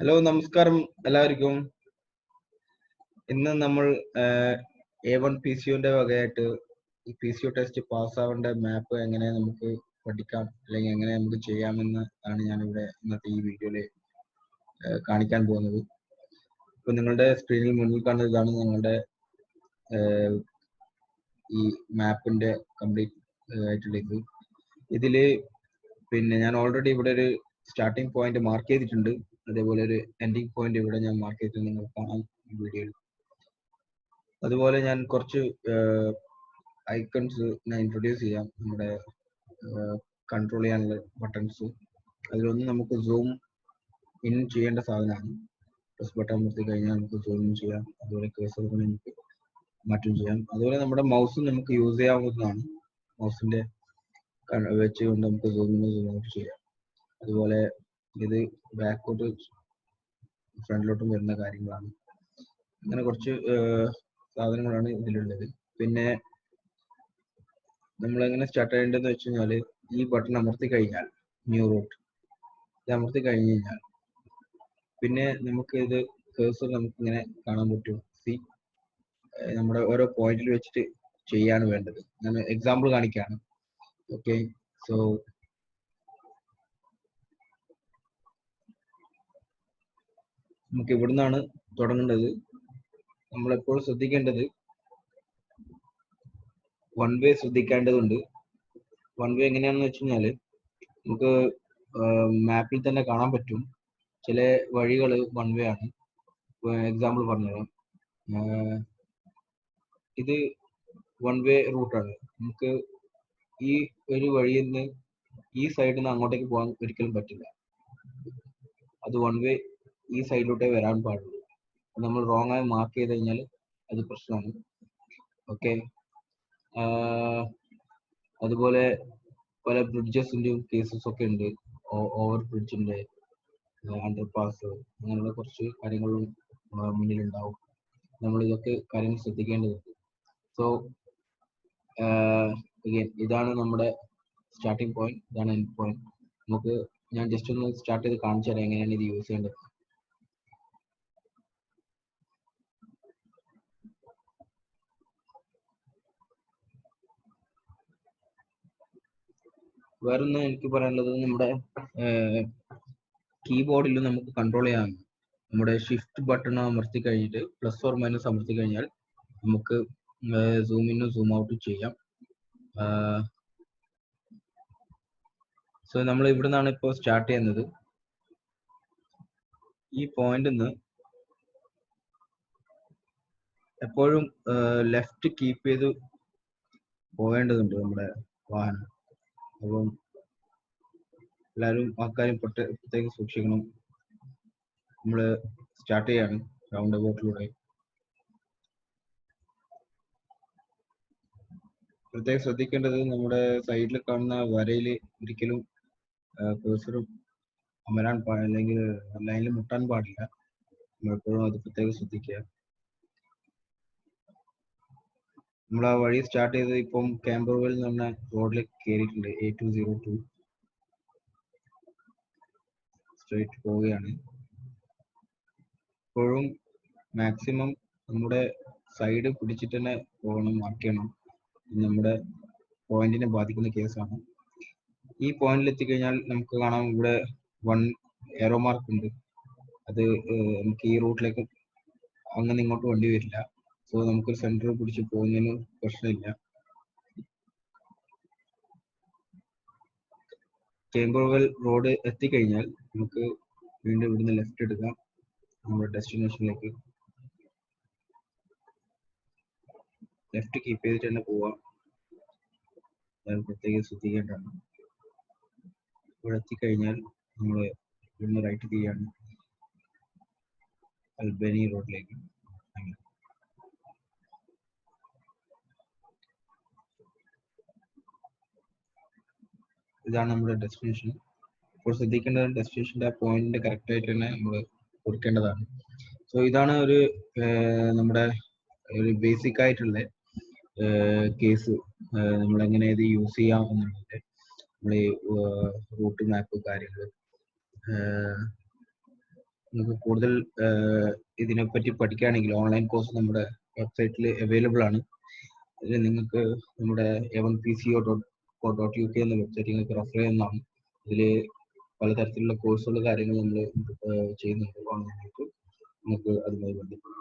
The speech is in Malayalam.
ഹലോ നമസ്കാരം എല്ലാവർക്കും. ഇന്ന് നമ്മൾ A1 PCOന്റെ വകയായിട്ട് ഈ PCO ടെസ്റ്റ് പാസ്സാവേണ്ട മാപ്പ് എങ്ങനെ നമുക്ക് പഠിക്കാം അല്ലെങ്കിൽ എങ്ങനെ നമുക്ക് ചെയ്യാമെന്ന് ആണ് ഞാനിവിടെ ഇന്നത്തെ ഈ വീഡിയോയിൽ കാണിക്കാൻ പോകുന്നത്. ഇപ്പോൾ നിങ്ങളുടെ സ്ക്രീനിൽ മുന്നിൽ കാണുന്നതാണ് നിങ്ങളുടെ ഈ മാപ്പിന്റെ കംപ്ലീറ്റ് ആയിട്ടുള്ള ഇതിൽ പിന്നെ ഞാൻ ഓൾറെഡി ഇവിടെ ഒരു സ്റ്റാർട്ടിംഗ് പോയിന്റ് മാർക്ക് ചെയ്തിട്ടുണ്ട്. അതേപോലെ ഒരു എൻഡിങ് പോയിന്റ് ഇവിടെ ഞാൻ മാർക്ക് ചെയ്തിട്ടുണ്ട്, നിങ്ങൾക്ക് കാണാം ഈ വീഡിയോയിൽ. അതുപോലെ ഞാൻ കുറച്ച് ഐക്കൺസ് ഞാൻ ഇൻട്രൊഡ്യൂസ് ചെയ്യാം, നമ്മുടെ കൺട്രോൾ ചെയ്യാനുള്ള ബട്ടൺസ്. അതിലൊന്ന് നമുക്ക് സൂം ഇൻ ചെയ്യേണ്ട സാധനമാണ്. പ്ലസ് ബട്ടൺ അമർത്തി കഴിഞ്ഞാൽ നമുക്ക് സൂം ഇൻ ചെയ്യാം. അതുപോലെ കേസർ കൊണ്ട് നമുക്ക് മാറ്റം ചെയ്യാം. അതുപോലെ നമ്മുടെ മൗസ് നമുക്ക് യൂസ് ചെയ്യാവുന്നതാണ്. മൗസിന്റെ വെച്ചുകൊണ്ട് നമുക്ക് സൂം ഇൻ സൂം ഔട്ട് ചെയ്യാം. അതുപോലെ ഇത് ബാക്കോട്ട് ഫ്രണ്ടിലോട്ടും വരുന്ന കാര്യങ്ങളാണ്. അങ്ങനെ കുറച്ച് സാധനങ്ങളാണ് ഇതിലുള്ളത്. പിന്നെ നമ്മൾ എങ്ങനെ സ്റ്റാർട്ട് ചെയ്യേണ്ടതെന്ന് വെച്ച് കഴിഞ്ഞാൽ ഈ ബട്ടൺ അമർത്തി കഴിഞ്ഞാൽ ന്യൂ റൂട്ട് ഇത് അമർത്തി കഴിഞ്ഞ് കഴിഞ്ഞാൽ പിന്നെ നമുക്ക് ഇത് കേഴ്സർ നമുക്ക് ഇങ്ങനെ കാണാൻ പറ്റും. നമ്മുടെ ഓരോ പോയിന്റിൽ വെച്ചിട്ട് ചെയ്യാണ് വേണ്ടത്. ഞാൻ എക്സാമ്പിൾ കാണിക്കുകയാണ്. ഓക്കെ, സോ നമുക്ക് ഇവിടുന്നാണ് തുടങ്ങേണ്ടത്. നമ്മളെപ്പോഴും ശ്രദ്ധിക്കേണ്ടത് വൺ വേ ശ്രദ്ധിക്കേണ്ടതുണ്ട്. വൺ വേ എങ്ങനെയാണെന്ന് വെച്ച് കഴിഞ്ഞാൽ നമുക്ക് മാപ്പിൽ തന്നെ കാണാൻ പറ്റും. ചില വഴികൾ വൺ വേ ആണ്. എക്സാമ്പിൾ പറഞ്ഞുതരാം. ഇത് വൺ വേ റൂട്ടാണ്. നമുക്ക് ഈ ഒരു വഴിയിൽ നിന്ന് ഈ സൈഡിൽ നിന്ന് അങ്ങോട്ടേക്ക് പോകാൻ ഒരിക്കലും പറ്റില്ല. അത് വൺ വേ ഈ സൈഡിലോട്ടേ വരാൻ പാടുള്ളൂ. നമ്മൾ റോങ് ആയി മാർക്ക് ചെയ്ത് കഴിഞ്ഞാൽ അത് പ്രശ്നമാണ്. ഓക്കെ, അതുപോലെ പല ബ്രിഡ്ജസിൻ്റെയും കേസസ് ഒക്കെ ഉണ്ട്. ഓവർ ബ്രിഡ്ജിൻ്റെ, അണ്ടർപാസ്, അങ്ങനെയുള്ള കുറച്ച് കാര്യങ്ങളും മുന്നിലുണ്ടാവും. നമ്മൾ ഇതൊക്കെ കാര്യങ്ങൾ ശ്രദ്ധിക്കേണ്ടതുണ്ട്. സോ ഇതാണ് നമ്മുടെ സ്റ്റാർട്ടിംഗ് പോയിന്റ്, ഇതാണ് എൻഡ് പോയിന്റ്. നമുക്ക് ഞാൻ ജസ്റ്റ് ഒന്ന് സ്റ്റാർട്ട് ചെയ്ത് കാണിച്ചു തരാം എങ്ങനെയാണ് ഇത് യൂസ് ചെയ്യേണ്ടത്. വേറൊന്ന് എനിക്ക് പറയാനുള്ളത്, നമ്മുടെ കീബോർഡിൽ നമുക്ക് കൺട്രോൾ ചെയ്യാം. നമ്മുടെ ഷിഫ്റ്റ് ബട്ടൺ അമർത്തി കഴിഞ്ഞിട്ട് പ്ലസ് ഓർ മൈനസ് അമർത്തി കഴിഞ്ഞാൽ നമുക്ക് സൂം ഇന്നും സൂം ഔട്ടും ചെയ്യാം. സോ നമ്മൾ ഇവിടെ നിന്നാണ് ഇപ്പോൾ സ്റ്റാർട്ട് ചെയ്യുന്നത്. ഈ പോയിന്റിൽ നിന്ന് എപ്പോഴും ലെഫ്റ്റ് കീപ്പ് ചെയ്ത് പോകേണ്ടതുണ്ട് നമ്മുടെ വാഹനം. അപ്പം എല്ലാവരും ആൾക്കാരും പ്രത്യേകം സൂക്ഷിക്കണം. നമ്മൾ സ്റ്റാർട്ട് ചെയ്യാണ് റൗണ്ട് അബൌട്ടിലൂടെ. പ്രത്യേകം ശ്രദ്ധിക്കേണ്ടത്, നമ്മുടെ സൈഡിൽ കാണുന്ന വരയിൽ ഒരിക്കലും കേഴ്സറും അമരാൻ അല്ലെങ്കിൽ ലൈനിൽ മുട്ടാൻ പാടില്ല. നമ്മളെപ്പോഴും അത് പ്രത്യേകം ശ്രദ്ധിക്കുക. നമ്മൾ ആ വഴി സ്റ്റാർട്ട് ചെയ്ത് ഇപ്പം കാംബർവെൽ എന്ന് പറഞ്ഞ റോഡിലേക്ക് കയറിയിട്ടുണ്ട്. A202 സ്ട്രേറ്റ് പോവുകയാണ്. ഇപ്പോഴും മാക്സിമം നമ്മുടെ സൈഡ് പിടിച്ചിട്ട് തന്നെ പോകണം, മാർക്ക് ചെയ്യണം. നമ്മുടെ പോയിന്റിനെ ബാധിക്കുന്ന കേസാണ്. ഈ പോയിന്റിൽ എത്തിക്കഴിഞ്ഞാൽ നമുക്ക് കാണാം ഇവിടെ 1 എറോ മാർക്ക് ഉണ്ട്. അത് നമുക്ക് ഈ റൂട്ടിലേക്ക് അങ്ങനെ ഇങ്ങോട്ട് വണ്ടി വരില്ല. സോ നമുക്ക് സെന്റർ പിടിച്ച് പോകുന്നതിന് പ്രശ്നമില്ല. കേംബർവെൽ റോഡ് എത്തിക്കഴിഞ്ഞാൽ നമുക്ക് വീണ്ടും ഇവിടുന്ന് ലെഫ്റ്റ് എടുക്കാം നമ്മുടെ ഡെസ്റ്റിനേഷനിലേക്ക്. ലെഫ്റ്റ് കീപ്പ് ചെയ്തിട്ട് തന്നെ പോവാം. അത് പ്രത്യേകം ശ്രദ്ധിക്കേണ്ടതാണ്. ഇവിടെ എത്തിക്കഴിഞ്ഞാൽ നമ്മൾ ഇവിടുന്ന് റൈറ്റ് തിരിയാണ് അൽബനി റോഡിലേക്ക്. ഇതാണ് നമ്മുടെ ഡെസ്റ്റിനേഷൻ. ഇപ്പോൾ ശ്രദ്ധിക്കേണ്ടത് ഡെസ്റ്റിനേഷൻ്റെ ആ പോയിന്റിന്റെ കറക്റ്റ് ആയിട്ട് തന്നെ നമ്മൾ കൊടുക്കേണ്ടതാണ്. സോ ഇതാണ് ഒരു നമ്മുടെ ഒരു ബേസിക് ആയിട്ടുള്ള കേസ്. നമ്മൾ എങ്ങനെ ഇത് യൂസ് ചെയ്യാം എന്നുള്ളത്, നമ്മൾ ഈ റൂട്ട് മാപ്പ് കാര്യങ്ങൾ. നിങ്ങൾക്ക് കൂടുതൽ ഇതിനെപ്പറ്റി പഠിക്കുകയാണെങ്കിൽ ഓൺലൈൻ കോഴ്സ് നമ്മുടെ വെബ്സൈറ്റിൽ അവൈലബിൾ ആണ്. അതിൽ നിങ്ങൾക്ക് നമ്മുടെ a1pco.co.uk എന്ന വെബ്സൈറ്റ് നിങ്ങൾക്ക് റെഫർ ചെയ്യുന്നതാണ്. ഇതിൽ പലതരത്തിലുള്ള കോഴ്സുകൾ കാര്യങ്ങൾ നമ്മൾ ചെയ്യുന്നുണ്ട് ഓൺലൈനായിട്ട്. നിങ്ങൾക്ക് അതുമായി ബന്ധപ്പെടാം.